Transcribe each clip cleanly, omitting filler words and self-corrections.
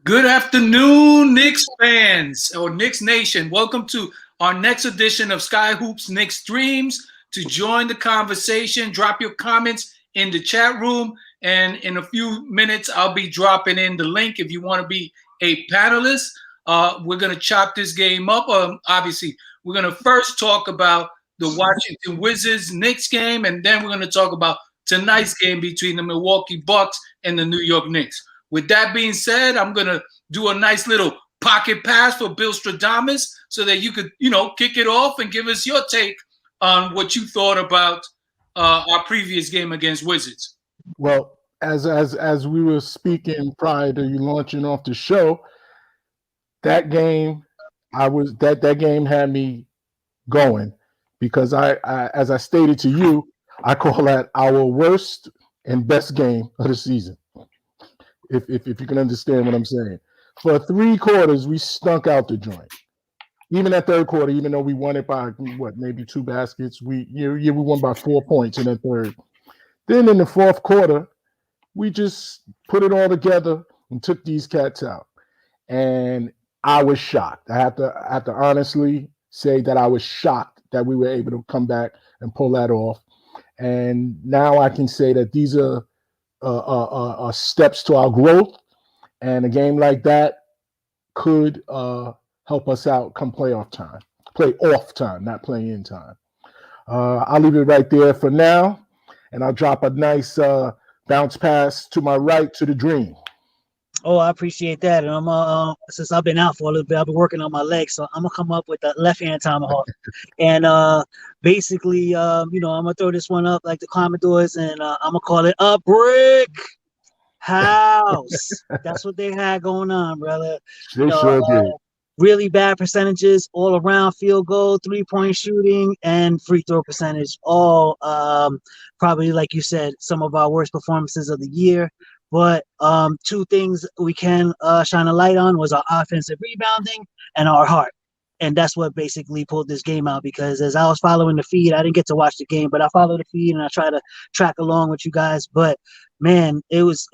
Good afternoon, Knicks fans or Knicks Nation. Welcome to our next edition of Sky Hoops Knicks Dreams. To join the conversation, drop your comments in the chat room, and in a few minutes, I'll be dropping in the link if you want to be a panelist. We're going to chop this game up. Obviously, we're going to first talk about the Washington Wizards Knicks game, and then we're going to talk about tonight's game between the Milwaukee Bucks and the New York Knicks. With that being said, I'm going to do a nice little pocket pass for Bill Stradamus so that you could, kick it off and give us your take on what you thought about our previous game against Wizards. Well, as we were speaking prior to you launching off the show, that game that game had me going because I as I stated to you, I call that our worst and best game of the season. If you can understand what I'm saying. For 3 quarters, we stunk out the joint. Even that third quarter, even though we won it by maybe 2 baskets, we won by 4 points in that third. Then in the fourth quarter, we just put it all together and took these cats out. And I was shocked. I have to honestly say that I was shocked that we were able to come back and pull that off. And now I can say that these are steps to our growth, and a game like that could help us out come playoff time, not play-in time. I'll leave it right there for now, and I'll drop a nice bounce pass to my right to the Dream. Oh, I appreciate that. And I'm since I've been out for a little bit, I've been working on my legs, so I'm gonna come up with the left hand tomahawk. And basically, I'm gonna throw this one up like the Commodores, and I'm gonna call it a brick house. That's what they had going on, brother. They sure did. Really bad percentages all around: field goal, 3-point shooting, and free throw percentage. All probably, like you said, some of our worst performances of the year. But 2 things we can shine a light on was our offensive rebounding and our heart. And that's what basically pulled this game out, because as I was following the feed, I didn't get to watch the game, but I followed the feed and I try to track along with you guys. But man, it was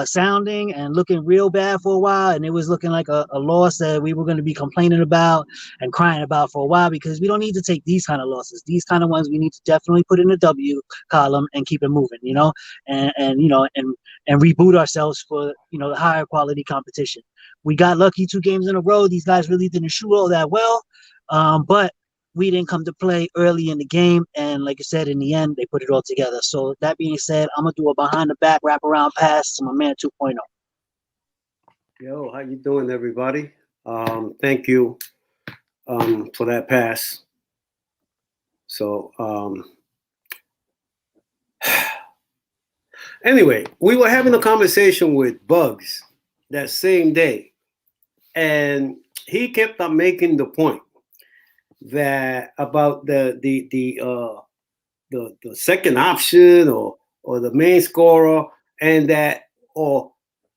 sounding and looking real bad for a while, and it was looking like a loss that we were going to be complaining about and crying about for a while, because we don't need to take these kind of losses. These kind of ones we need to definitely put in the W column and keep it moving, and reboot ourselves for the higher quality competition. We got lucky 2 games in a row. These guys really didn't shoot all that well, but we didn't come to play early in the game, and like I said, in the end, they put it all together. So that being said, I'm gonna do a behind-the-back wraparound pass to my man 2.0. Yo, how you doing, everybody? Thank you for that pass. So anyway, we were having a conversation with Bugs that same day, and he kept on making the point that about the second option or the main scorer, and that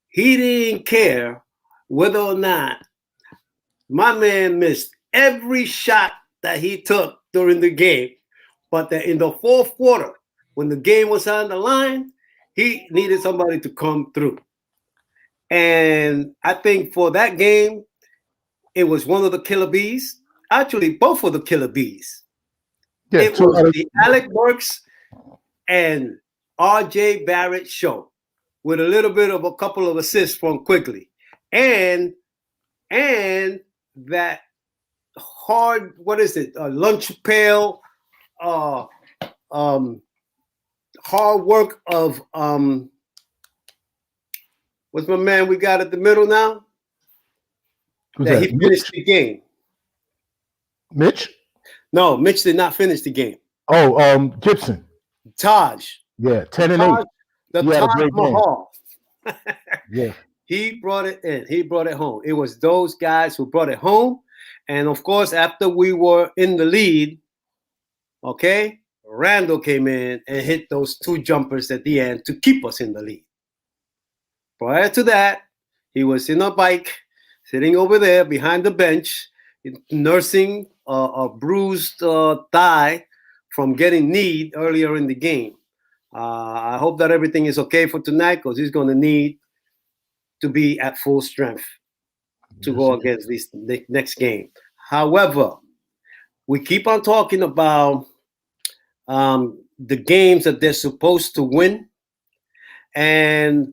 he didn't care whether or not my man missed every shot that he took during the game, but that in the fourth quarter, when the game was on the line, he needed somebody to come through. And I think for that game, it was one of the killer bees. Actually, both of the killer bees. Yeah, it was the Alec Burks and R.J. Barrett show, with a little bit of a couple of assists from Quigley, and that hard, lunch pail, hard work of what's my man we got at the middle now? That he finished the game. Mitch? No, Mitch did not finish the game. Oh, Gibson. Taj. Yeah, 10 and 8. The Taj Mahal. Yeah. He brought it in. He brought it home. It was those guys who brought it home. And of course, after we were in the lead, okay, Randall came in and hit those 2 jumpers at the end to keep us in the lead. Prior to that, he was in a bike, sitting over there behind the bench, nursing a bruised thigh from getting kneed earlier in the game. I hope that everything is okay for tonight, because he's going to need to be at full strength to go against this next game. However, we keep on talking about the games that they're supposed to win, and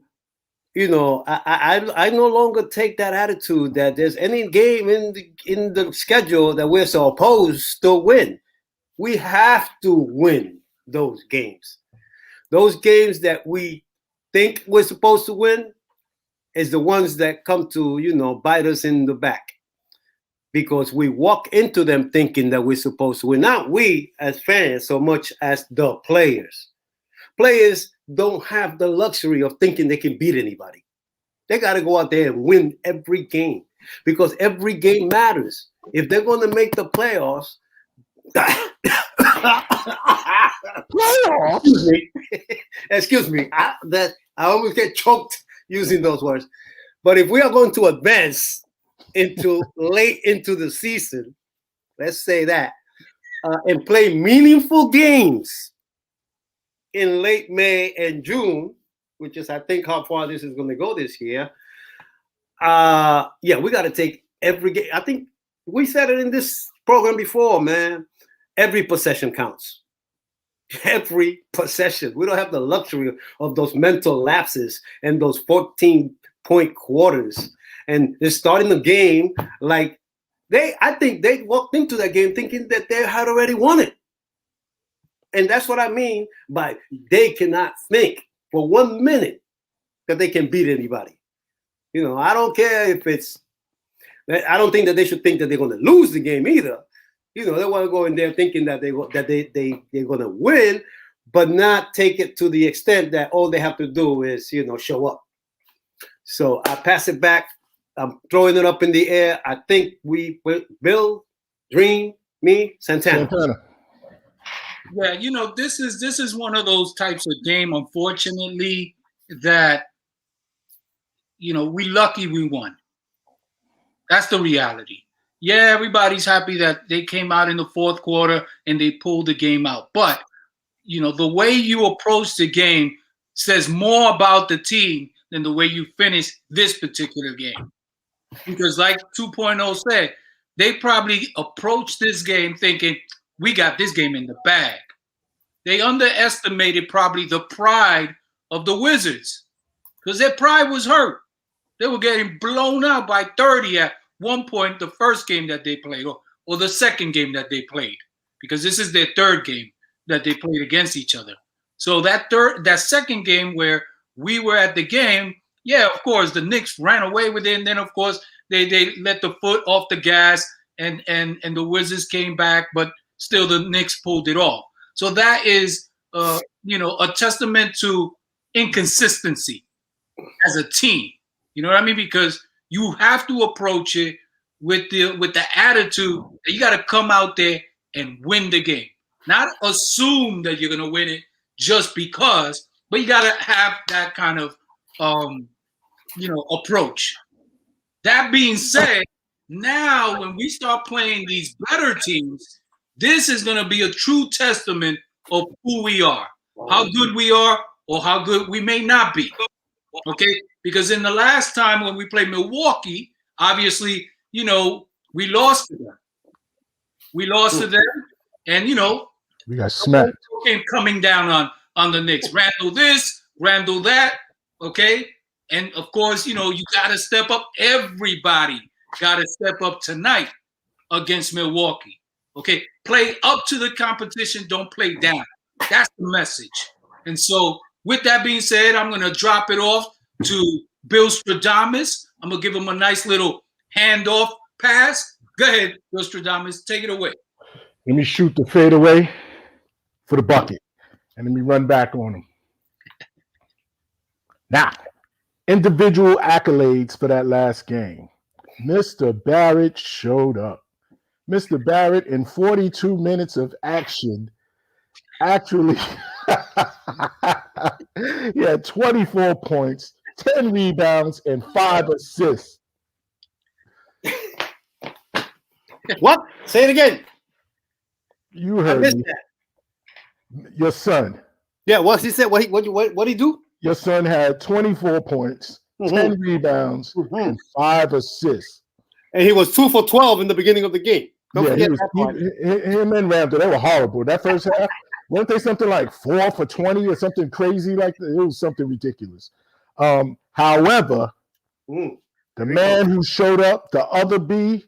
I no longer take that attitude that there's any game in the schedule that we're supposed to win. We have to win those games. Those games that we think we're supposed to win is the ones that come to bite us in the back, because we walk into them thinking that we're supposed to win. Not we as fans so much as the players. Players don't have the luxury of thinking they can beat anybody. They got to go out there and win every game, because every game matters. If they're going to make the playoffs, excuse me, I almost get choked using those words. But if we are going to advance into late into the season, let's say that, and play meaningful games in late May and June, which is, I think, how far this is going to go this year. We got to take every game. I think we said it in this program before, man. Every possession counts. Every possession. We don't have the luxury of those mental lapses and those 14-point quarters. And they're starting the game like I think they walked into that game thinking that they had already won it. And that's what I mean by they cannot think for 1 minute that they can beat anybody. I don't care if I don't think that they should think that they're going to lose the game either. They want to go in there thinking that they're going to win, but not take it to the extent that all they have to do is, show up. So I pass it back. I'm throwing it up in the air. I think Bill, Dream, me, Santana. Yeah, this is one of those types of game, unfortunately, that we lucky we won. That's the reality. Yeah, everybody's happy that they came out in the fourth quarter and they pulled the game out. But, the way you approach the game says more about the team than the way you finish this particular game. Because like 2.0 said, they probably approached this game thinking, we got this game in the bag. They underestimated probably the pride of the Wizards, because their pride was hurt. They were getting blown out by 30 at one point, the first game that they played, or the second game that they played, because this is their third game that they played against each other. So that second game where we were at the game, yeah, of course, the Knicks ran away with it, and then of course they let the foot off the gas, and the Wizards came back, but still the Knicks pulled it off. So that is a testament to inconsistency as a team. You know what I mean? Because you have to approach it with the attitude that you got to come out there and win the game. Not assume that you're going to win it just because, but you got to have that kind of approach. That being said, now when we start playing these better teams, this is going to be a true testament of who we are, how good we are, or how good we may not be. Okay? Because in the last time when we played Milwaukee, obviously, we lost to them. We lost to them, and we got smacked. Came coming down on the Knicks. Randall this, Randall that. Okay, and of course, you got to step up. Everybody got to step up tonight against Milwaukee. Okay, play up to the competition. Don't play down. That's the message. And so, with that being said, I'm going to drop it off to Bill Stradamus. I'm going to give him a nice little handoff pass. Go ahead, Bill Stradamus. Take it away. Let me shoot the fadeaway for the bucket, and let me run back on him. Now, individual accolades for that last game. Mr. Barrett showed up. Mr. Barrett, in 42 minutes of action, actually he had 24 points, 10 rebounds, and 5 assists. What? Say it again. You heard me. That. Your son. Yeah, what he said? What he do? Your son had 24 points, 10 rebounds, and 5 assists. And he was 2 for 12 in the beginning of the game. Don't Yeah, forget that part. him and Ramsey, they were horrible. That first half, weren't they something like 4 for 20 or something crazy like that? It was something ridiculous. However, the man who showed up, the other B,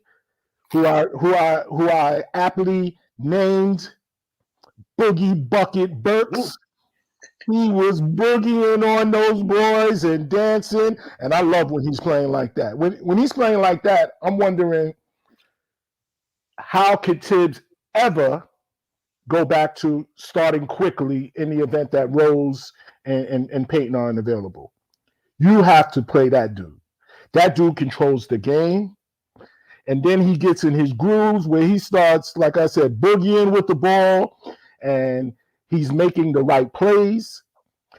who I aptly named Boogie Bucket Burks. He was boogieing on those boys and dancing, and I love when he's playing like that. When he's playing like that, I'm wondering, how could Tibbs ever go back to starting quickly in the event that Rose and Peyton aren't available? You have to play that dude. That dude controls the game. And then he gets in his grooves where he starts, like I said, boogieing with the ball, and he's making the right plays.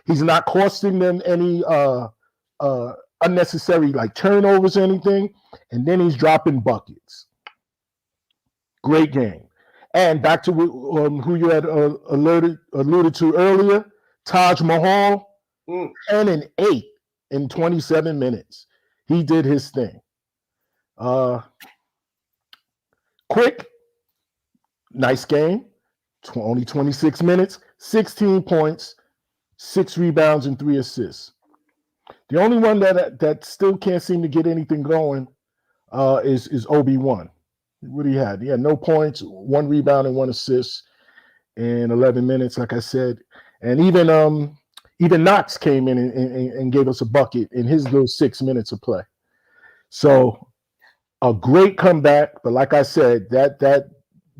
He's not costing them any unnecessary like turnovers or anything. And then he's dropping buckets. Great game. And back to who you had alluded to earlier, Taj Mahal, 10 and 8 in 27 minutes. He did his thing. Quick, nice game. Only 26 minutes, 16 points, 6 rebounds, and 3 assists. The only one that still can't seem to get anything going is Obi-Wan. What he had? He had no points, 1 rebound and 1 assist in 11 minutes, like I said. And even Knox came in and gave us a bucket in his little 6 minutes of play. So a great comeback, but like I said, that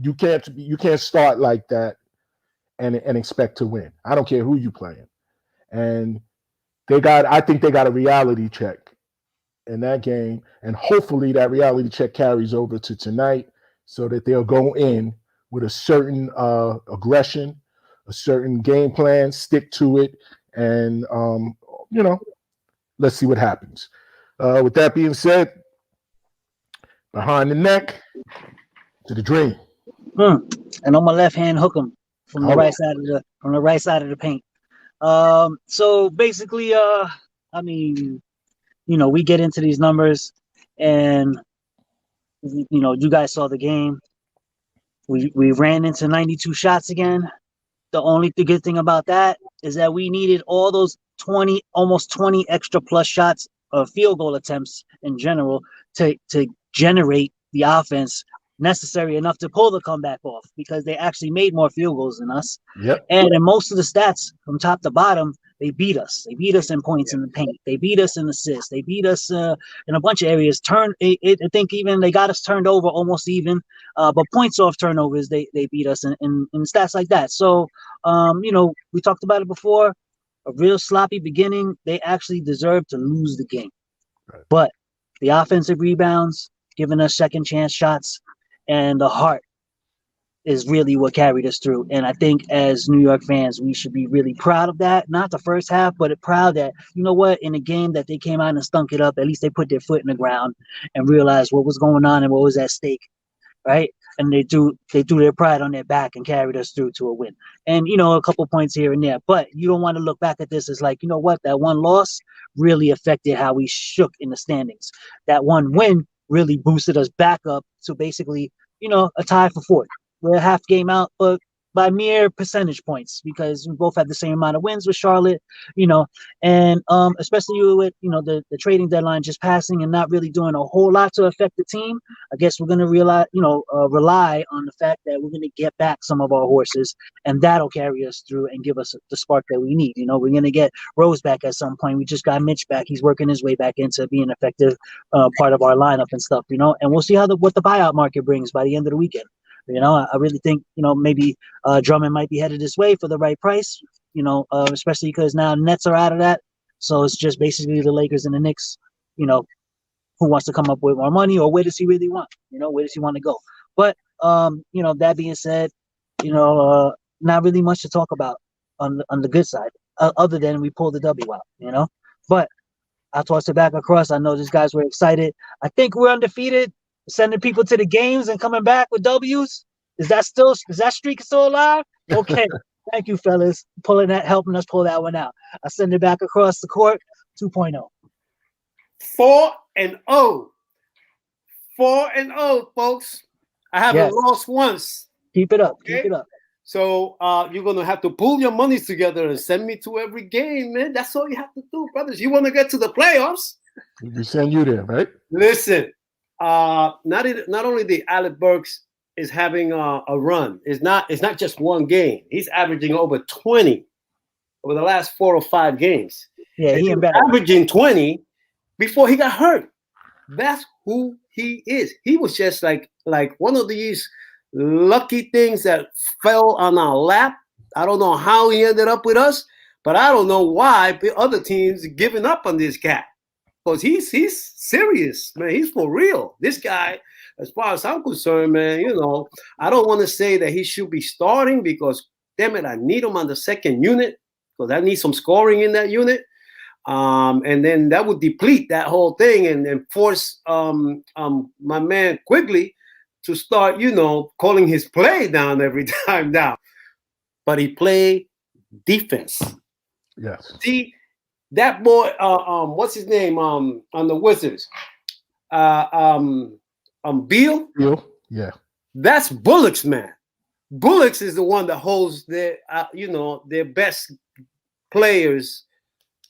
you can't start like that and expect to win. I don't care who you playing. And I think they got a reality check in that game, and hopefully that reality check carries over to tonight so that they'll go in with a certain aggression, a certain game plan, stick to it, and let's see what happens. With that being said, behind the neck to the dream. And on my left hand, hook him from the right side of the paint. So basically, we get into these numbers, and you guys saw the game. We ran into 92 shots again. The only good thing about that is that we needed all those almost 20 extra plus shots of field goal attempts in general to generate the offense necessary enough to pull the comeback off, because they actually made more field goals than us. Yep. And in most of the stats from top to bottom, they beat us. They beat us in points in the paint. They beat us in assists. They beat us in a bunch of areas. I think even they got us turned over almost even. But points off turnovers, they beat us in stats like that. So, we talked about it before. A real sloppy beginning. They actually deserve to lose the game. Right. But the offensive rebounds, giving us second chance shots, and the heart is really what carried us through. And I think as New York fans, we should be really proud of that. Not the first half, but proud that, in a game that they came out and stunk it up, at least they put their foot in the ground and realized what was going on and what was at stake, right? And they threw their pride on their back and carried us through to a win. And, a couple points here and there. But you don't want to look back at this as like, that one loss really affected how we shook in the standings. That one win really boosted us back up to basically, a tie for fourth. We're a half game out, but by mere percentage points, because we both have the same amount of wins with Charlotte, and especially with, the trading deadline just passing and not really doing a whole lot to affect the team. I guess we're going to rely on the fact that we're going to get back some of our horses, and that'll carry us through and give us the spark that we need. We're going to get Rose back at some point. We just got Mitch back. He's working his way back into being an effective part of our lineup and stuff, and we'll see what the buyout market brings by the end of the weekend. I really think, maybe Drummond might be headed this way for the right price, especially because now Nets are out of that. So it's just basically the Lakers and the Knicks, who wants to come up with more money, or where does he really want? Where does he want to go? But, that being said, not really much to talk about on the good side, other than we pulled the W out, But I tossed it back across. I know these guys were excited. I think we're undefeated. Sending people to the games and coming back with W's. Is that streak still alive? Okay. Thank you, fellas, helping us pull that one out. I send it back across the court, 2.0. 4-0. 4-0, folks. I haven't lost once. Keep it up. Okay? Keep it up. So you're gonna have to pull your monies together and send me to every game, man. That's all you have to do, brothers. You want to get to the playoffs? We send you there, right? Listen, not only the Alec Burks is having a run. It's not just one game. He's averaging over 20 over the last 4 or 5 games. Yeah, he better. Averaging 20 before he got hurt. That's who he is. He was just like one of these lucky things that fell on our lap. I don't know how he ended up with us, but I don't know why the other teams giving up on this cat. Because he's serious, man. He's for real. This guy, as far as I'm concerned, man, I don't want to say that he should be starting because, damn it, I need him on the second unit because I need some scoring in that unit. And then that would deplete that whole thing and force my man Quigley to start, calling his play down every time down. But he played defense. Yes. See, that boy, what's his name on the Wizards? Beal? Beal, yeah. That's Bullock's man. Bullock's is the one that holds their best players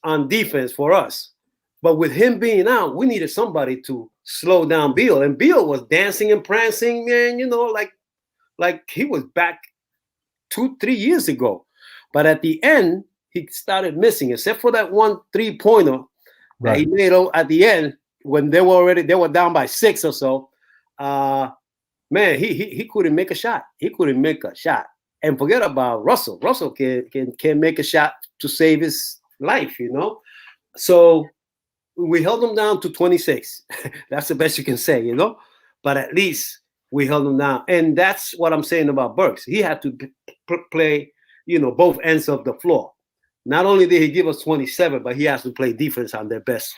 on defense for us. But with him being out, we needed somebody to slow down Beal. And Beal was dancing and prancing, man, like he was back 2-3 years ago. But at the end, he started missing, except for that one 3-pointer that he made at the end when they were down by 6 or so. Man, he couldn't make a shot. He couldn't make a shot. And forget about Russell. Russell can make a shot to save his life, So we held him down to 26. That's the best you can say, But at least we held him down. And that's what I'm saying about Burks. He had to play, both ends of the floor. Not only did he give us 27, but he has to play defense on their best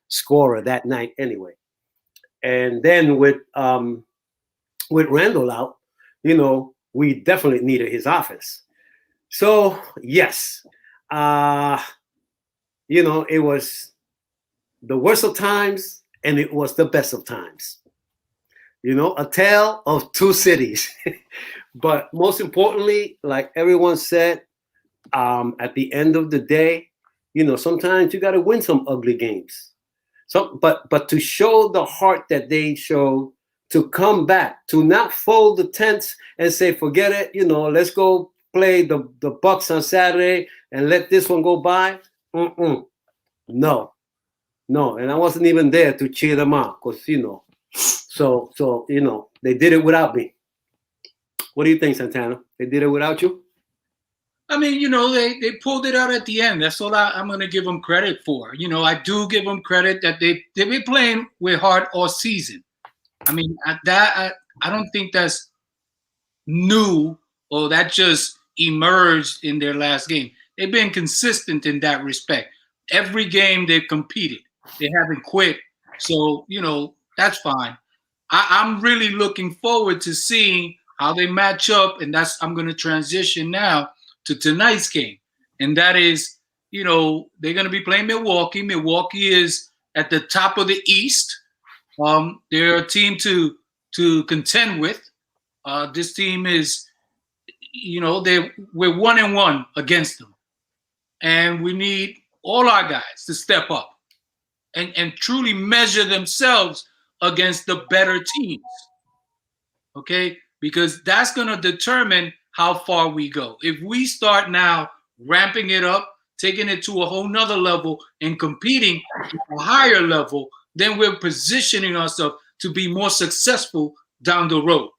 scorer that night anyway. And then with Randall out, we definitely needed his offense. So, yes, it was the worst of times and it was the best of times. A tale of two cities. But most importantly, like everyone said, at the end of the day, sometimes you got to win some ugly games. But to show the heart that they showed, to come back, to not fold the tents and say, forget it, let's go play the Bucks on Saturday and let this one go by. No. And I wasn't even there to cheer them on because, so they did it without me. What do you think, Santana? They did it without you? I mean, they pulled it out at the end. That's all I'm going to give them credit for. I do give them credit that they've been playing with heart all season. I mean, I don't think that's new or that just emerged in their last game. They've been consistent in that respect. Every game they've competed. They haven't quit. So, that's fine. I'm really looking forward to seeing how they match up. And I'm going to transition now to tonight's game. And that is, they're going to be playing Milwaukee. Milwaukee is at the top of the East. They're a team to contend with. This team is, we're 1-1 against them. And we need all our guys to step up and truly measure themselves against the better teams. Okay? Because that's going to determine how far we go. If we start now ramping it up, taking it to a whole nother level and competing at a higher level, then we're positioning ourselves to be more successful down the road.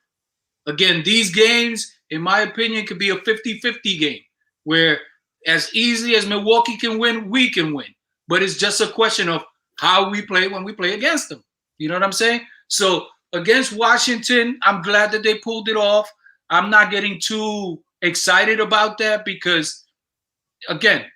Again, these games, in my opinion, could be a 50-50 game where as easily as Milwaukee can win, we can win. But it's just a question of how we play when we play against them. You know what I'm saying? So against Washington, I'm glad that they pulled it off. I'm not getting too excited about that because, again,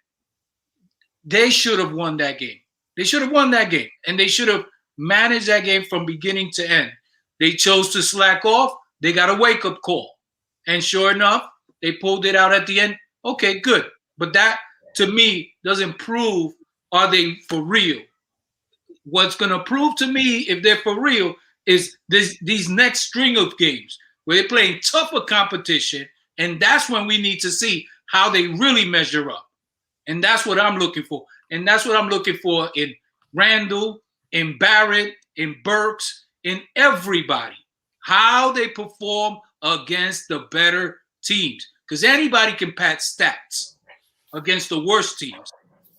they should have won that game. They should have won that game, and they should have managed that game from beginning to end. They chose to slack off. They got a wake-up call. And sure enough, they pulled it out at the end. Okay, good. But that, to me, doesn't prove are they for real. what's going to prove to me if they're for real is these next string of games where they're playing tougher competition, and that's when we need to see how they really measure up. And that's what I'm looking for. And that's what I'm looking for in Randall, in Barrett, in Burks, in everybody. How they perform against the better teams. Because anybody can pat stats against the worst teams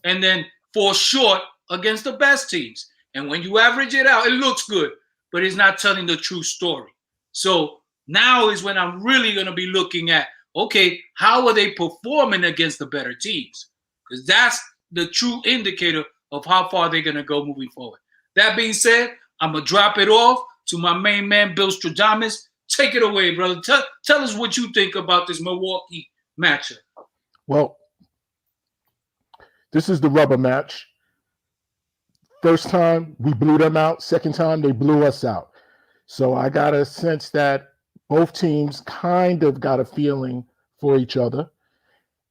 and then fall short against the best teams. And when you average it out, it looks good, but it's not telling the true story. So now is when I'm really going to be looking at, okay, how are they performing against the better teams? Because that's the true indicator of how far they're going to go moving forward. That being said, I'm going to drop it off to my main man, Bill Stradamus. Take it away, brother. Tell us what you think about this Milwaukee matchup. Well, this is the rubber match. First time, we blew them out. Second time, they blew us out. So I got a sense that both teams kind of got a feeling for each other.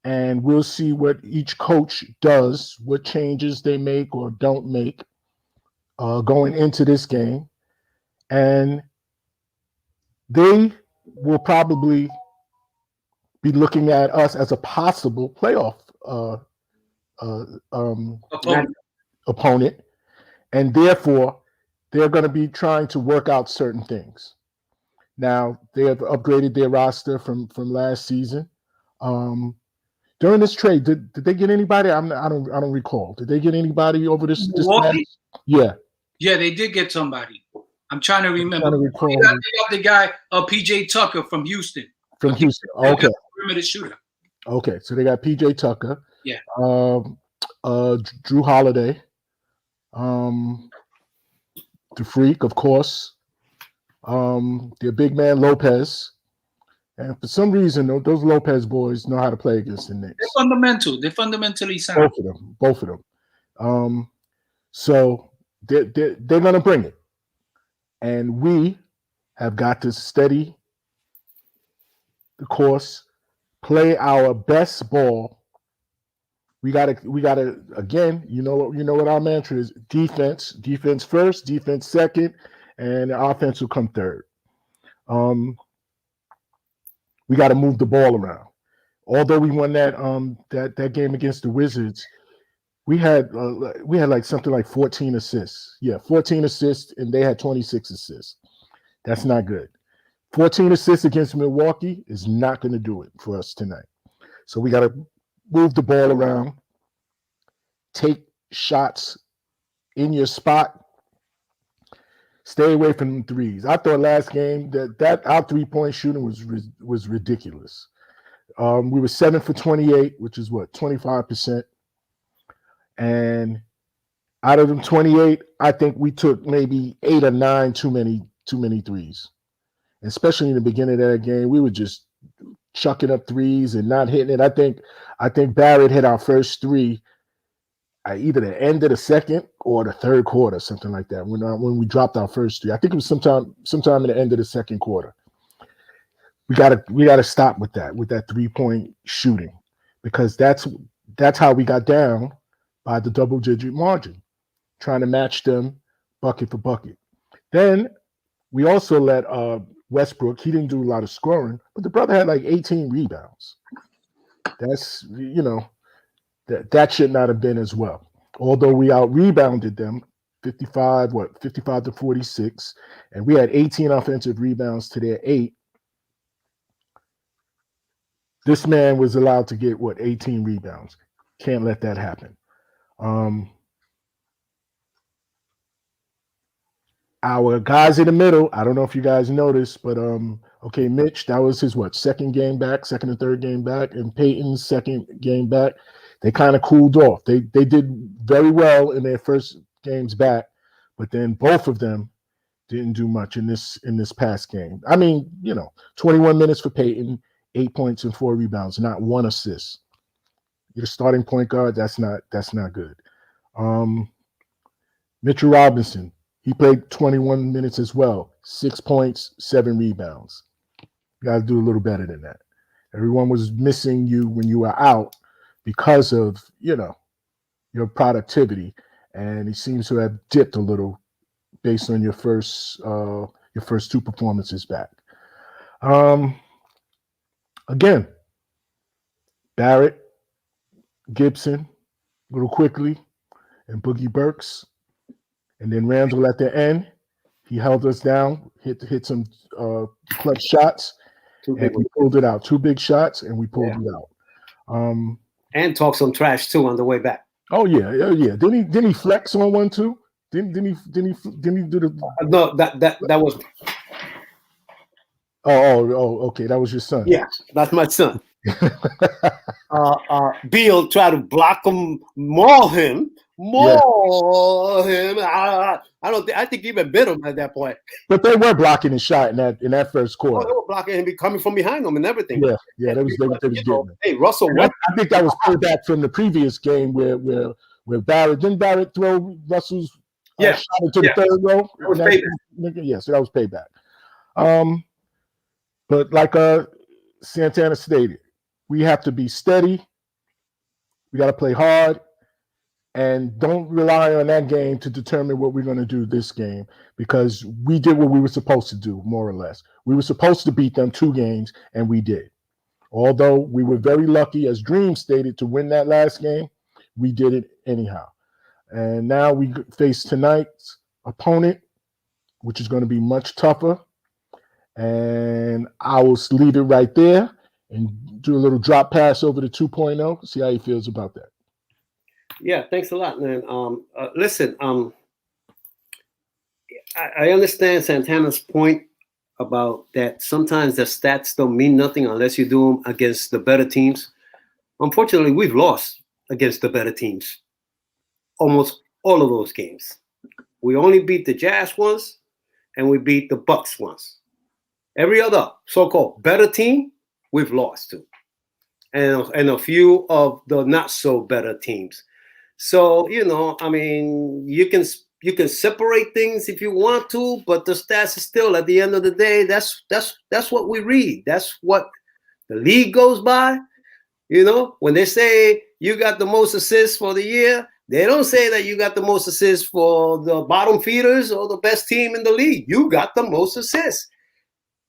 And we'll see what each coach does, what changes they make or don't make going into this game. And they will probably be looking at us as a possible playoff opponent. And therefore, they're going to be trying to work out certain things. Now, they have upgraded their roster from last season. During this trade, did they get anybody? I don't recall. Did they get anybody over this? Yeah. Yeah, they did get somebody. I'm trying to remember. They got the guy, PJ Tucker from Houston. From Houston. Okay. Perimeter shooter. Okay, so they got PJ Tucker. Yeah. Drew Holiday. The Freak, of course. Their big man Lopez. And for some reason, those Lopez boys know how to play against the Knicks. They're fundamental. They're fundamentally sound. Both of them. So they're going to bring it. And we have got to steady the course, play our best ball. We gotta again, you know what our mantra is: defense first, defense second, and the offense will come third. We got to move the ball around. Although we won that game against the Wizards, we had like something like 14 assists. Yeah, 14 assists, and they had 26 assists. That's not good. 14 assists against Milwaukee is not going to do it for us tonight. So we got to move the ball around, take shots in your spot, stay away from threes. I thought last game that our 3-point shooting was ridiculous. We were 7 for 28, which is 25%. And out of them 28, I think we took maybe 8 or 9 too many threes. Especially in the beginning of that game, we were just chucking up threes and not hitting it. I think Barrett hit our first three at either the end of the second or the third quarter, something like that. When we dropped our first three, I think it was sometime in the end of the second quarter. We gotta stop with that 3-point shooting, because that's how we got down by the double-digit margin, trying to match them bucket for bucket. Then we also let Westbrook. He didn't do a lot of scoring, but the brother had like 18 rebounds. That's that should not have been as well. Although we out-rebounded them 55 to 46, and we had 18 offensive rebounds to their 8. This man was allowed to get 18 rebounds. Can't let that happen. Our guys in the middle, I don't know if you guys noticed, but okay, Mitch, that was his second and third game back, and Peyton's second game back. They kind of cooled off. They did very well in their first games back, but then both of them didn't do much in this past game. I mean, 21 minutes for Peyton, 8 points and 4 rebounds, not 1 assist. You're the starting point guard. That's not good. Mitchell Robinson, he played 21 minutes as well, 6 points, 7 rebounds. You got to do a little better than that. Everyone was missing you when you were out because of your productivity, and he seems to have dipped a little based on your first two performances back. Again, Barrett, Gibson, a little quickly, and Boogie Burks, and then Randall at the end. He held us down, hit some clutch shots, and we pulled it out. 2 big shots, and we pulled it out. And talk some trash too on the way back. Oh yeah. Didn't he flex on one too? Didn't he do the? No, that was. Oh, okay. That was your son. Yeah, that's my son. Beal tried to block him, maul him. I think he even bit him at that point. But they were blocking his shot in that first quarter. Oh, they were blocking him, coming from behind him and everything. Yeah, they was getting him. Hey, Russell, I think that was pulled back from the previous game where Barrett throw Russell's shot into the third row. That was payback. So that was payback. But like Santana stated, we have to be steady. We got to play hard. And don't rely on that game to determine what we're going to do this game, because we did what we were supposed to do, more or less. We were supposed to beat them 2 games, and we did. Although we were very lucky, as Dream stated, to win that last game, we did it anyhow. And now we face tonight's opponent, which is going to be much tougher. And I will leave it right there and do a little drop pass over to 2.0, see how he feels about that. Yeah, thanks a lot, man. Listen, I understand Santana's point about that sometimes the stats don't mean nothing unless you do them against the better teams. Unfortunately, we've lost against the better teams. Almost all of those games. We only beat the Jazz once, and we beat the Bucks once. Every other so-called better team, we've lost to. And a few of the not-so-better teams. So, I mean, you can separate things if you want to, but the stats is still, at the end of the day, that's what we read. That's what the league goes by. When they say you got the most assists for the year, they don't say that you got the most assists for the bottom feeders or the best team in the league. You got the most assists.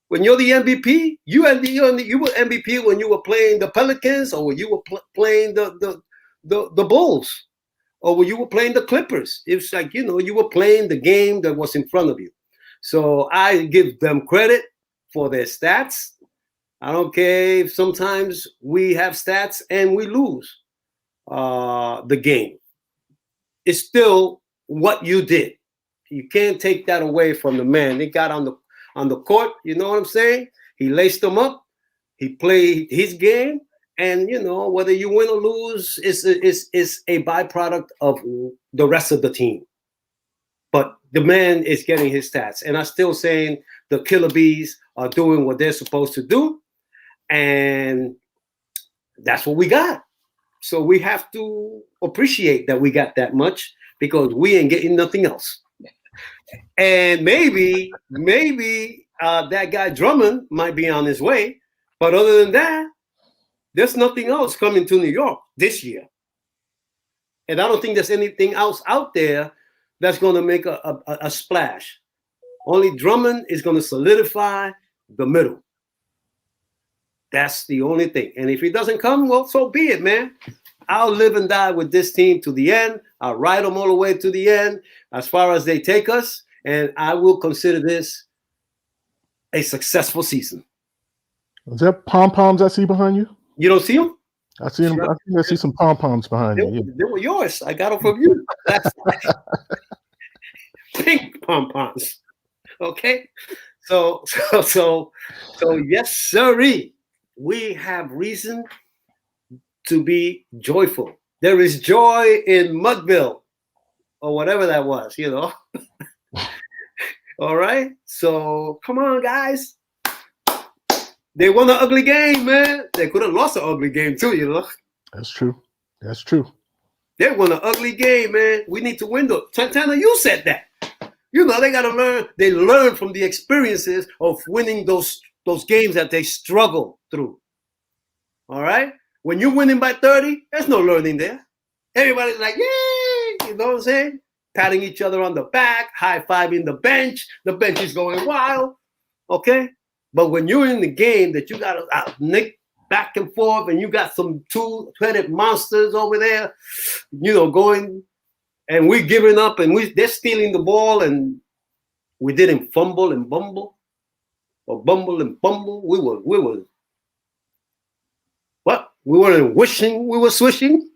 When you're the MVP, you were MVP when you were playing the Pelicans, or when you were playing the Bulls, or when you were playing the Clippers. It's like, you were playing the game that was in front of you. So I give them credit for their stats. I don't care if sometimes we have stats and we lose the game. It's still what you did. You can't take that away from the man. They got on the court, you know what I'm saying? He laced them up. He played his game. And, whether you win or lose is a byproduct of the rest of the team. But the man is getting his stats. And I'm still saying the Killer Bees are doing what they're supposed to do. And that's what we got. So we have to appreciate that we got that much, because we ain't getting nothing else. And maybe that guy Drummond might be on his way. But other than that, there's nothing else coming to New York this year. And I don't think there's anything else out there that's going to make a splash. Only Drummond is going to solidify the middle. That's the only thing. And if he doesn't come, well, so be it, man. I'll live and die with this team to the end. I'll ride them all the way to the end as far as they take us. And I will consider this a successful season. Is that pom-poms I see behind you? You don't see them? I see them. I see some pom-poms behind you. They were yours. I got them from you. That's pink pom-poms. Okay? So yes, sirree. We have reason to be joyful. There is joy in Mudville, or whatever that was, All right? So come on, guys. They won an ugly game, man. They could have lost an ugly game too, That's true. That's true. They won an ugly game, man. We need to win. Santana, you said that. They got to learn. They learn from the experiences of winning those games that they struggle through. All right? When you're winning by 30, there's no learning there. Everybody's like, yay! know what I'm saying? Patting each other on the back, high-fiving the bench. The bench is going wild, okay? But when you're in the game that you got to nick back and forth and you got some two-headed monsters over there, going, and we're giving up and they're stealing the ball and we didn't fumble and bumble or bumble and bumble. We were what? We weren't wishing, we were swishing.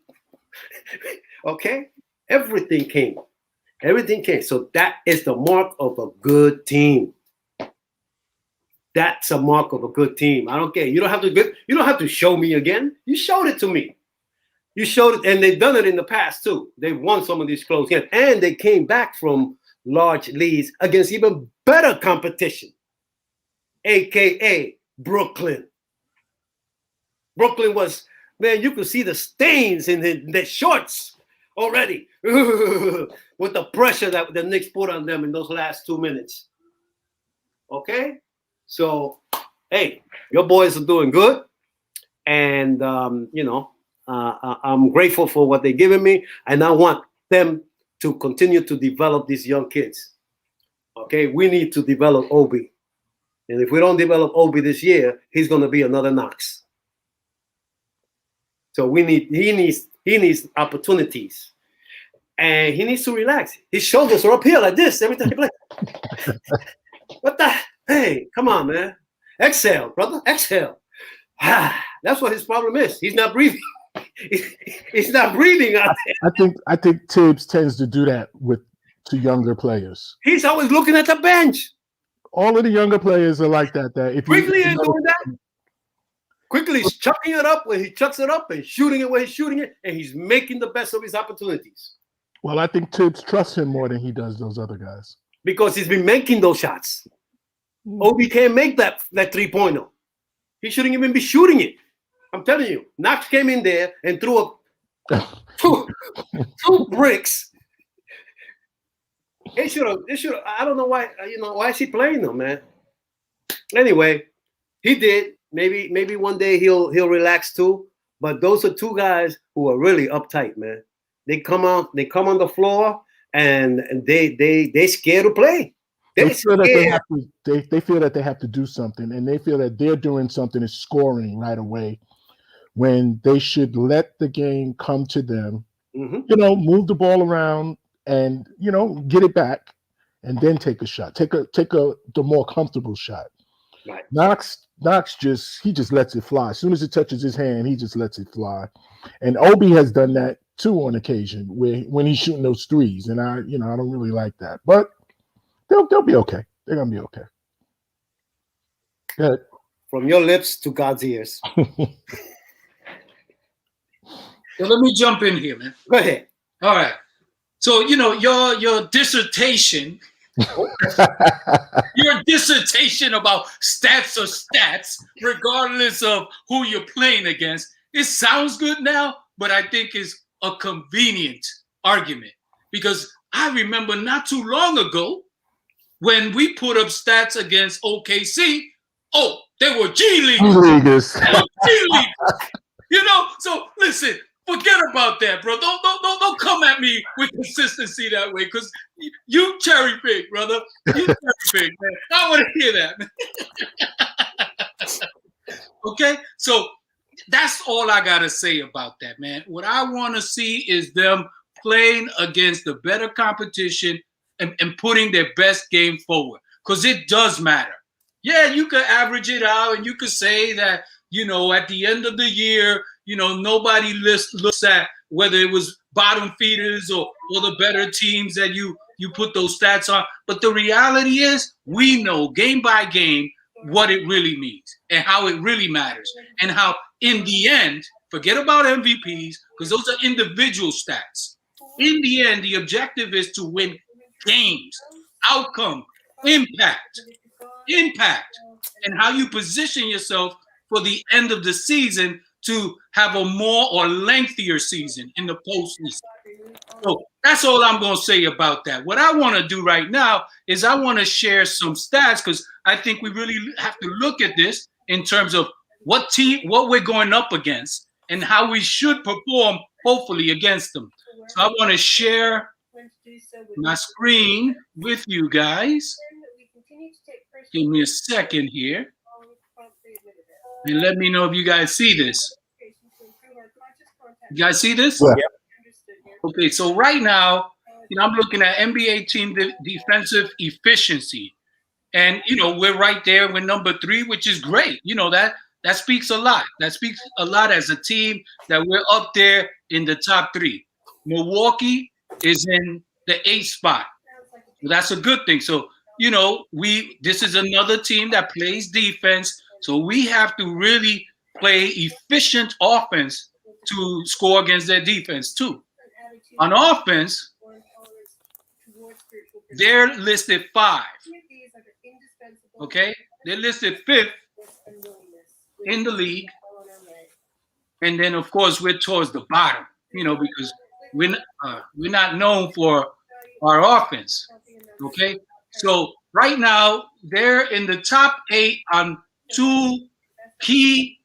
Okay? Everything came. Everything came. So that is the mark of a good team. That's a mark of a good team. I don't care. You don't have to show me again. You showed it to me. You showed it, and they've done it in the past too. They've won some of these close games, and they came back from large leads against even better competition, aka Brooklyn. Brooklyn was, man, you could see the stains in their shorts already with the pressure that the Knicks put on them in those last 2 minutes. Okay? So, hey, your boys are doing good. And, I'm grateful for what they're giving me. And I want them to continue to develop these young kids. Okay? We need to develop Obi. And if we don't develop Obi this year, he's going to be another Knox. So he needs opportunities. And he needs to relax. His shoulders are up here like this every time he plays. What the? Hey, come on, man. Exhale, brother. Exhale. That's what his problem is. He's not breathing. He's not breathing out there. I think Tibbs tends to do that to younger players. He's always looking at the bench. All of the younger players are like that. If Quickly ain't doing that. Quickly he's chucking it up when he chucks it up and shooting it where he's shooting it, and he's making the best of his opportunities. Well, I think Tibbs trusts him more than he does those other guys. Because he's been making those shots. Obi can't make that 3-pointer. He shouldn't even be shooting it. I'm telling you. Knox came in there and threw two bricks. It should have. I don't know why. Why is he playing them, man? Anyway, he did. Maybe one day he'll relax too. But those are two guys who are really uptight, man. They come on the floor and they scared to play. They feel that they have to do something, and they feel that they're doing something is scoring right away when they should let the game come to them. Mm-hmm. Move the ball around and get it back, and then take a shot. Take the more comfortable shot. Right. Knox just lets it fly. As soon as it touches his hand, he just lets it fly. And Obi has done that too on occasion when he's shooting those threes. And I don't really like that. But they'll be okay. They're gonna be okay. Good. From your lips to God's ears. So let me jump in here, man. Go ahead. All right. So your dissertation. Your dissertation about stats or stats, regardless of who you're playing against, it sounds good now, but I think it's a convenient argument because I remember not too long ago when we put up stats against OKC. Oh, they were G Leaguers. G Leaguers. So listen. Forget about that, bro. Don't come at me with consistency that way, because you cherry pick, brother. You cherry pick, man. I want to hear that. Okay, so that's all I gotta say about that, man. What I want to see is them playing against the better competition and putting their best game forward, because it does matter. Yeah, you could average it out, and you could say that at the end of the year. Nobody looks at whether it was bottom feeders or the better teams that you put those stats on. But the reality is we know game by game what it really means and how it really matters. And how in the end, forget about MVPs, because those are individual stats. In the end, the objective is to win games, outcome, impact, and how you position yourself for the end of the season to have a more or lengthier season in the postseason. So that's all I'm going to say about that. What I want to do right now is I want to share some stats, because I think we really have to look at this in terms of what we're going up against and how we should perform, hopefully, against them. So I want to share my screen with you guys. Give me a second here. And let me know if you guys see this. You guys see this? Yeah. Okay, so right now, I'm looking at NBA team defensive efficiency. And, we're right there. We're number 3, which is great. That speaks a lot. That speaks a lot as a team that we're up there in the top 3. Milwaukee is in the 8th spot. That's a good thing. So, this is another team that plays defense. So we have to really play efficient offense to score against their defense too. On offense, they're listed 5. Okay, they're listed 5th in the league, and then of course we're towards the bottom. Because we're not known for our offense. Okay, so right now they're in the top 8 on 2 key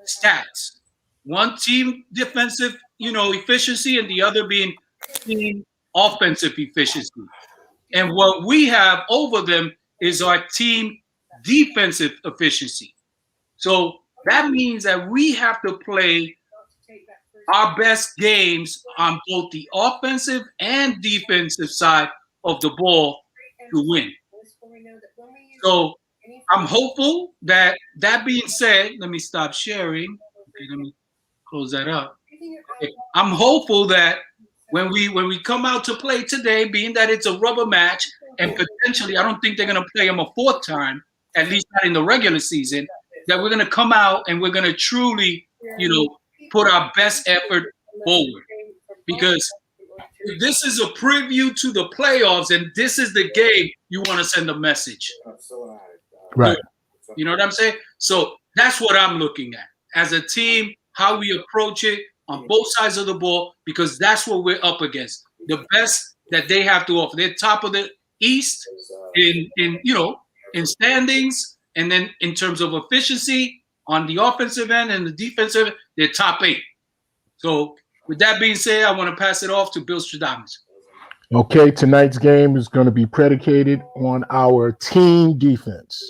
stats. One, team defensive, efficiency, and the other being team offensive efficiency. And what we have over them is our team defensive efficiency. So that means that we have to play our best games on both the offensive and defensive side of the ball to win. So I'm hopeful that being said, let me stop sharing. Okay, let me close that up. Okay. I'm hopeful that when we come out to play today, being that it's a rubber match, and potentially I don't think they're going to play them a 4th time, at least not in the regular season, that we're going to come out and we're going to truly, put our best effort forward. Because if this is a preview to the playoffs and this is the game, you want to send a message. Right. You know what I'm saying? So that's what I'm looking at as a team, how we approach it on both sides of the ball, because that's what we're up against. The best that they have to offer. They're top of the East in standings, and then in terms of efficiency on the offensive end and the defensive, they're top 8. So with that being said, I want to pass it off to Bill Stradamus. Okay, tonight's game is going to be predicated on our team defense.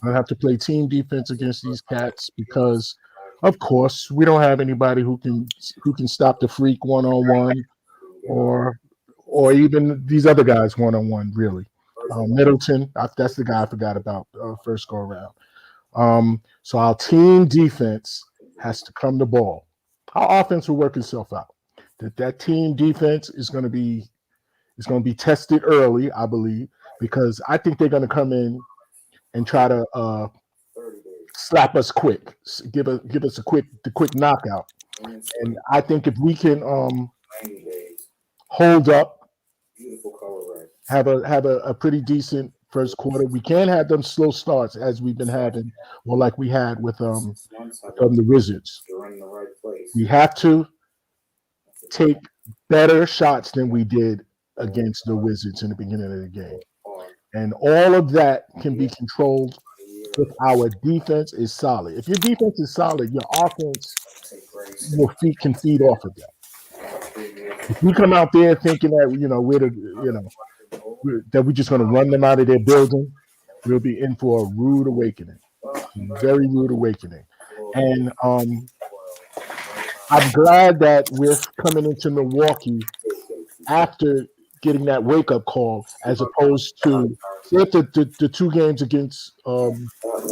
I have to play team defense against these cats because, of course, we don't have anybody who can stop the freak one-on-one, or even these other guys one-on-one. Really, Middleton. That's the guy I forgot about first go around. So our team defense has to come to ball. Our offense will work itself out. That team defense is going to be tested early, I believe, because I think they're going to come in and try to slap us quick, give us the quick knockout. And I think if we can hold up, have a pretty decent first quarter, we can have them slow starts as we've been having, or like we had with the Wizards. We have to take better shots than we did against the Wizards in the beginning of the game. And all of that can be controlled if our defense is solid. If your defense is solid, your offense can feed off of that. If we come out there thinking that that we're just going to run them out of their building, we'll be in for a rude awakening, very rude awakening. And I'm glad that we're coming into Milwaukee after getting that wake-up call, as opposed to if the 2 games against the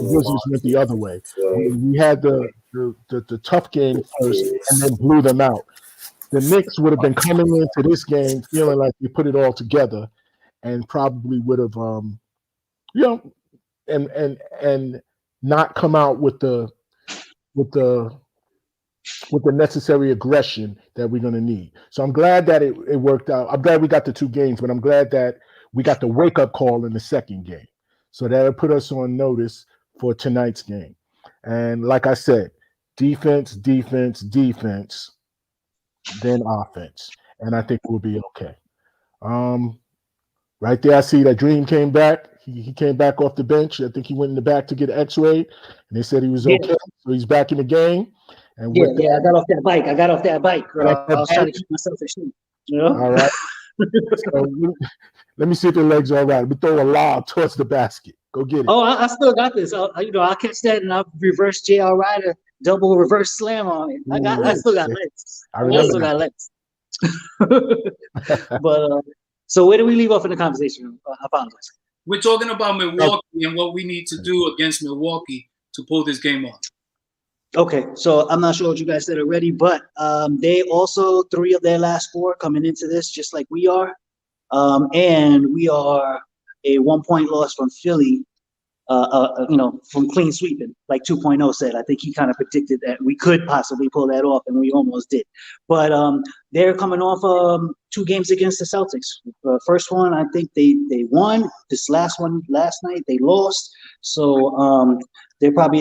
Wizards went the other way. We had the tough game first and then blew them out. The Knicks would have been coming into this game feeling like they put it all together, and probably would have, and not come out with the necessary aggression that we're going to need. So I'm glad that it worked out. I'm glad we got the 2 games, but I'm glad that we got the wake-up call in the second game. So that'll put us on notice for tonight's game. And like I said, defense, then offense. And I think we'll be okay. Right there, I see that Dream came back. He came back off the bench. I think he went in the back to get X-ray, and they said he was okay. So he's back in the game. And I got off that bike. Girl. I was trying to keep myself in shape. All right. So let me see if your legs are all right. We throw a lob towards the basket. Go get it. Oh, I still got this. I'll catch that and I'll reverse JR Ryder, double reverse slam on it. I still got legs. I remember still that. got legs. But so where do we leave off in the conversation? I apologize. We're talking about Milwaukee and what we need to do against Milwaukee to pull this game off. Okay, so I'm not sure what you guys said already, but they also 3 of their last 4 coming into this, just like we are, and we are a 1-point loss from Philly. From clean sweeping, like 2.0 said. I think he kind of predicted that we could possibly pull that off, and we almost did. But they're coming off 2 games against the Celtics. First one, I think they won. This last one, last night, they lost. So they're probably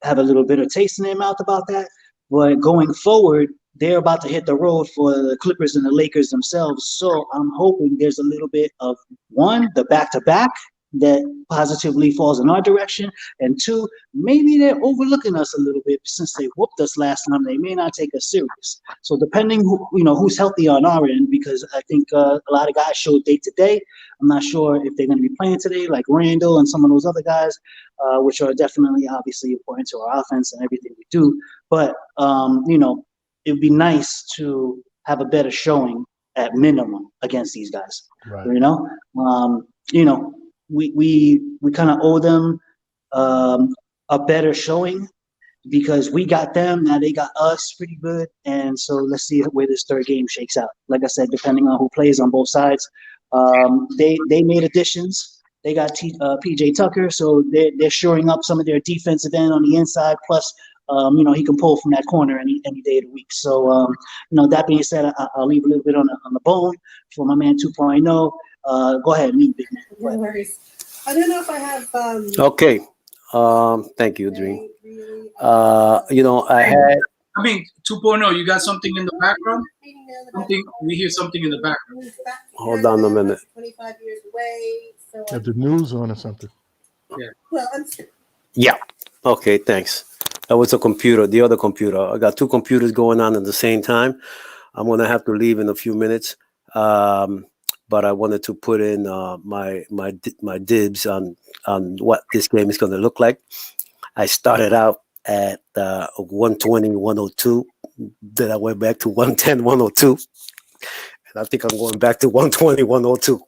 have a little bitter taste in their mouth about that. But going forward, they're about to hit the road for the Clippers and the Lakers themselves. So I'm hoping there's a little bit of, 1, the back-to-back, that positively falls in our direction, and 2, maybe they're overlooking us a little bit since they whooped us last time. They may not take us serious. So depending who's healthy on our end, because I think a lot of guys showed day to day. I'm not sure if they're going to be playing today, like Randall and some of those other guys, which are definitely obviously important to our offense and everything we do. But it would be nice to have a better showing at minimum against these guys. Right. We kind of owe them a better showing because we got them, now they got us pretty good, and so let's see where this third game shakes out. Like I said, depending on who plays on both sides, they made additions. They got PJ Tucker, so they're shoring up some of their defensive end on the inside. Plus, he can pull from that corner any day of the week. So, that being said, I'll leave a little bit on the bone for my man 2.0. Go ahead, me, big man. No worries. I don't know if I have. Okay. Thank you, Dream. I had. I mean, 2.0, you got something in the background? We hear something in the background. Hold on a minute. 25 years away. So Have the news on or something? Yeah. Well, Yeah. Okay, thanks. That was a computer, the other computer. I got 2 computers going on at the same time. I'm going to have to leave in a few minutes. But I wanted to put in my dibs on what this game is going to look like. I started out at 120, 102. Then I went back to 110, 102. And I think I'm going back to 120, 102.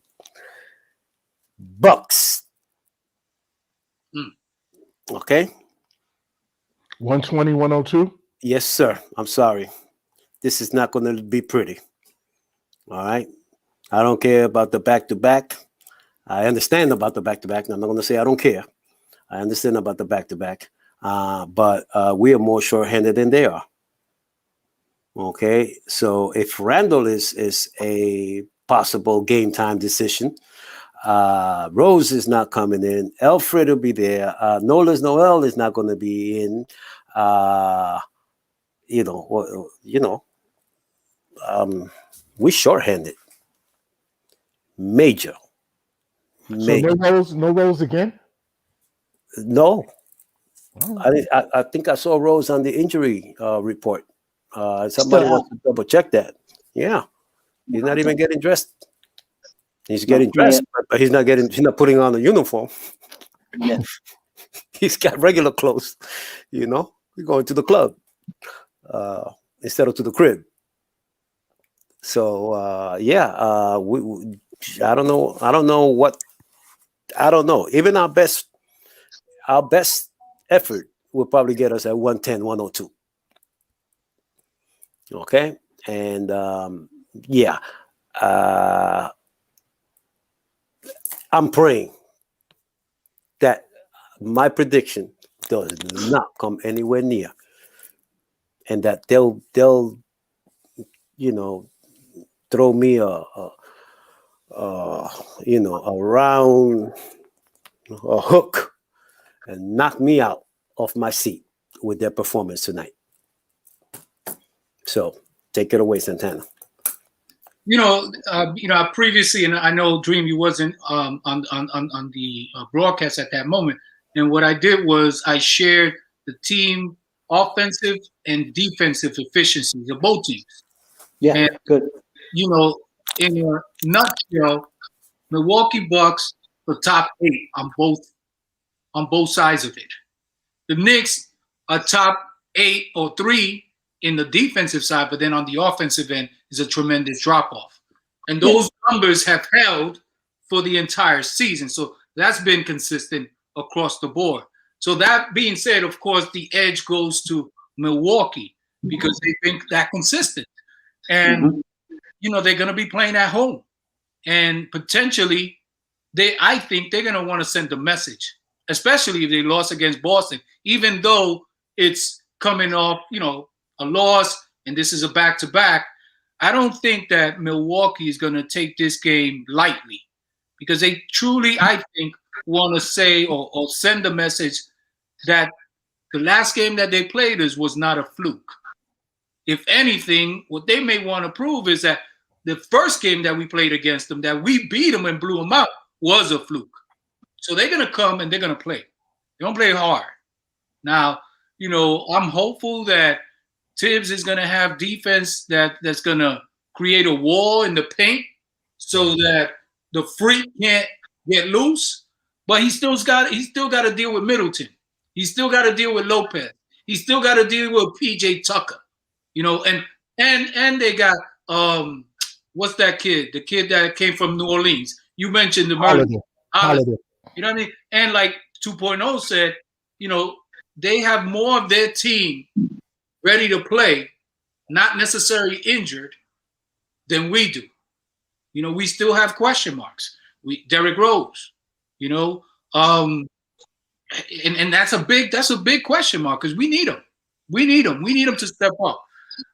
Bucks. Okay? 120, 102? Yes, sir. I'm sorry. This is not going to be pretty. All right? I don't care about the back-to-back. I understand about the back-to-back. I'm not going to say I don't care. I understand about the back-to-back. But we are more short-handed than they are. Okay? So if Randall is a possible game-time decision, Rose is not coming in. Alfred will be there. Nolas Noel is not going to be in. We short-handed. Major. So no Rose again? No. Oh. I think I saw Rose on the injury report. Somebody wants to double check that. Yeah. He's not even getting dressed. He's getting dressed, but he's not putting on a uniform. Yeah. He's got regular clothes, He's going to the club instead of to the crib. So I don't know. Even our best effort will probably get us at 110, 102. Okay. And I'm praying that my prediction does not come anywhere near, and that they'll throw me around a hook and knock me out of my seat with their performance tonight. So take it away, Santana. Previously, and I know Dream, you wasn't on the broadcast at that moment. And what I did was I shared the team offensive and defensive efficiencies of both teams. Yeah, and, good. in a nutshell, Milwaukee Bucks the top 8 on both sides of it. The Knicks are top 8 or 3 in the defensive side, but then on the offensive end is a tremendous drop off. And those numbers have held for the entire season. So that's been consistent across the board. So that being said, of course, the edge goes to Milwaukee because they've been that consistent. And, they're going to be playing at home. And potentially, I think they're going to want to send a message, especially if they lost against Boston, even though it's coming off, a loss and this is a back-to-back. I don't think that Milwaukee is going to take this game lightly because they truly, I think, want to say or send a message that the last game that they played was not a fluke. If anything, what they may want to prove is that the first game that we played against them, that we beat them and blew them out, was a fluke. So they're going to come and they're going to play. They're going to play hard. Now, I'm hopeful that Tibbs is going to have defense that's going to create a wall in the paint so that the freak can't get loose. But he's still got to deal with Middleton. He's still got to deal with Lopez. He's still got to deal with PJ Tucker. And they got what's that kid? The kid that came from New Orleans. You mentioned the Holiday. You know what I mean? And like 2.0 said, they have more of their team ready to play, not necessarily injured, than we do. We still have question marks. Derrick Rose, and that's a big question mark because we need him. We need him to step up.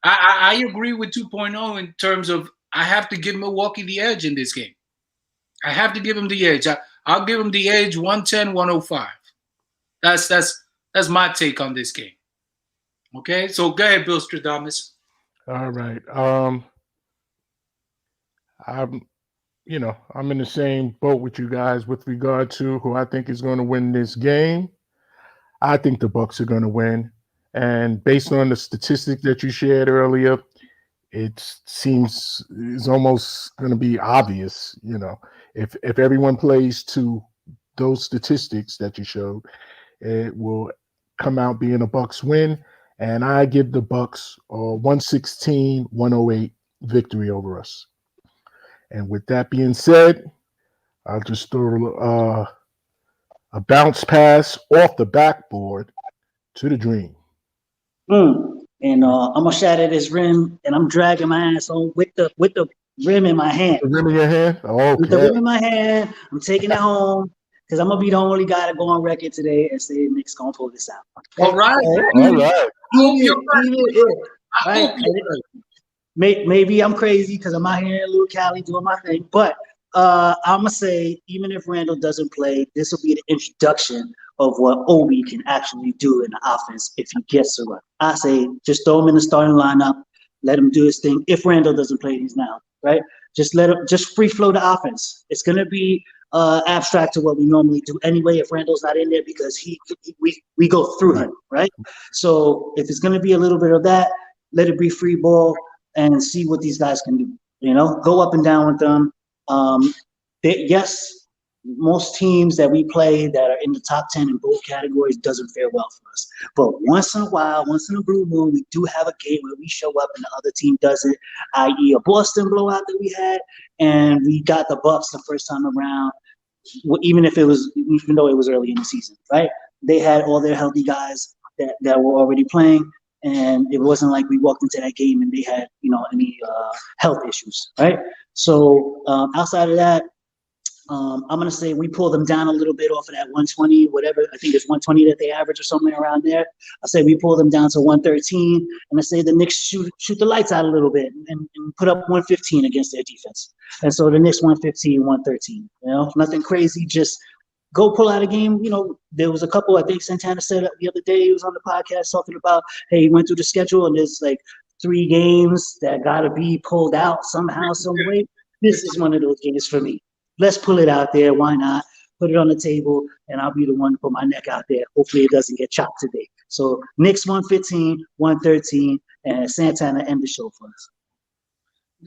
I agree with 2.0 in terms of I have to give Milwaukee the edge in this game. I have to give him the edge. I'll give him the edge 110-105. That's my take on this game. Okay, so go ahead, Bill Stradamus. All right. I'm in the same boat with you guys with regard to who I think is going to win this game. I think the Bucks are going to win. And based on the statistic that you shared earlier, it seems it's almost going to be obvious, if everyone plays to those statistics that you showed, it will come out being a Bucks win. And I give the Bucks a 116-108 victory over us. And with that being said, I'll just throw a bounce pass off the backboard to the Dream. And I'm gonna shatter this rim, and I'm dragging my ass on with the rim in my hand. The rim in your hand? Okay. With the rim in my hand, I'm taking it home because I'm gonna be the only guy to go on record today and say Knicks gonna pull this out. All right. Maybe I'm crazy because I'm out here in Little Cali doing my thing, but I'm gonna say even if Randall doesn't play, this will be the introduction of what Obi can actually do in the offense if he gets to run. I say just throw him in the starting lineup, let him do his thing. If Randall doesn't play, he's now right. Just free flow the offense. It's gonna be abstract to what we normally do anyway if Randall's not in there because we go through him, right? So if it's gonna be a little bit of that, let it be free ball and see what these guys can do. Go up and down with them. Yes, most teams that we play that are in the top 10 in both categories doesn't fare well for us. But once in a while, once in a blue moon, we do have a game where we show up and the other team doesn't, i.e. a Boston blowout that we had, and we got the Bucks the first time around, even though it was early in the season, right? They had all their healthy guys that were already playing, and it wasn't like we walked into that game and they had, any health issues, right? So outside of that, I'm going to say we pull them down a little bit off of that 120, whatever. I think it's 120 that they average or something around there. I say we pull them down to 113, and I say the Knicks shoot the lights out a little bit and put up 115 against their defense. And so the Knicks 115, 113. Nothing crazy, just go pull out a game. There was a couple, I think Santana said the other day, he was on the podcast talking about, hey, he went through the schedule and there's like 3 games that got to be pulled out somehow, some way. This is one of those games for me. Let's pull it out there. Why not? Put it on the table, and I'll be the one to put my neck out there. Hopefully it doesn't get chopped today. So Knicks 115, 113, and Santana end the show for us.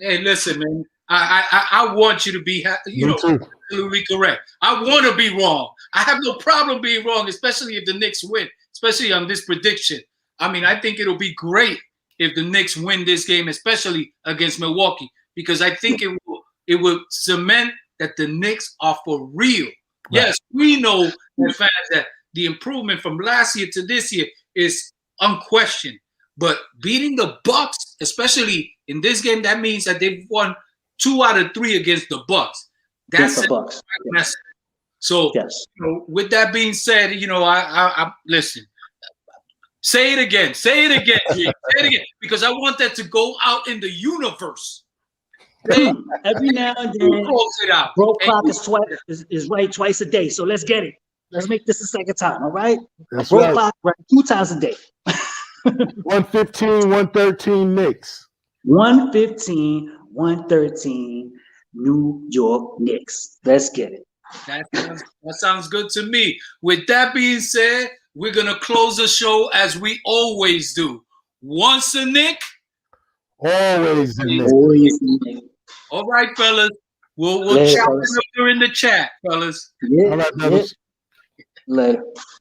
Hey, listen, man. I want you to be, Me too. absolutely correct. I want to be wrong. I have no problem being wrong, especially if the Knicks win, especially on this prediction. I mean, I think it'll be great if the Knicks win this game, especially against Milwaukee, because I think it will cement that the Knicks are for real. Right. Yes, we know as fans that the improvement from last year to this year is unquestioned. But beating the Bucks, especially in this game, that means that they've won 2 out of 3 against the Bucks. That's the Bucks. Yes. So, yes. With that being said, I listen. Say it again. Say it again. Say it again, because I want that to go out in the universe. Every now and then, close it out. Broke clock is right twice a day. So let's get it. Let's make this the second time. All right. That's broke right. Clock right 2 times a day. 115, 113 Knicks. 115, 113 New York Knicks. Let's get it. That sounds good to me. With that being said, we're going to close the show as we always do. Once a Knick, always a Knick. Always a Knick. All right, fellas. We'll chat it up during the chat, fellas. Yeah, all right, fellas. Later.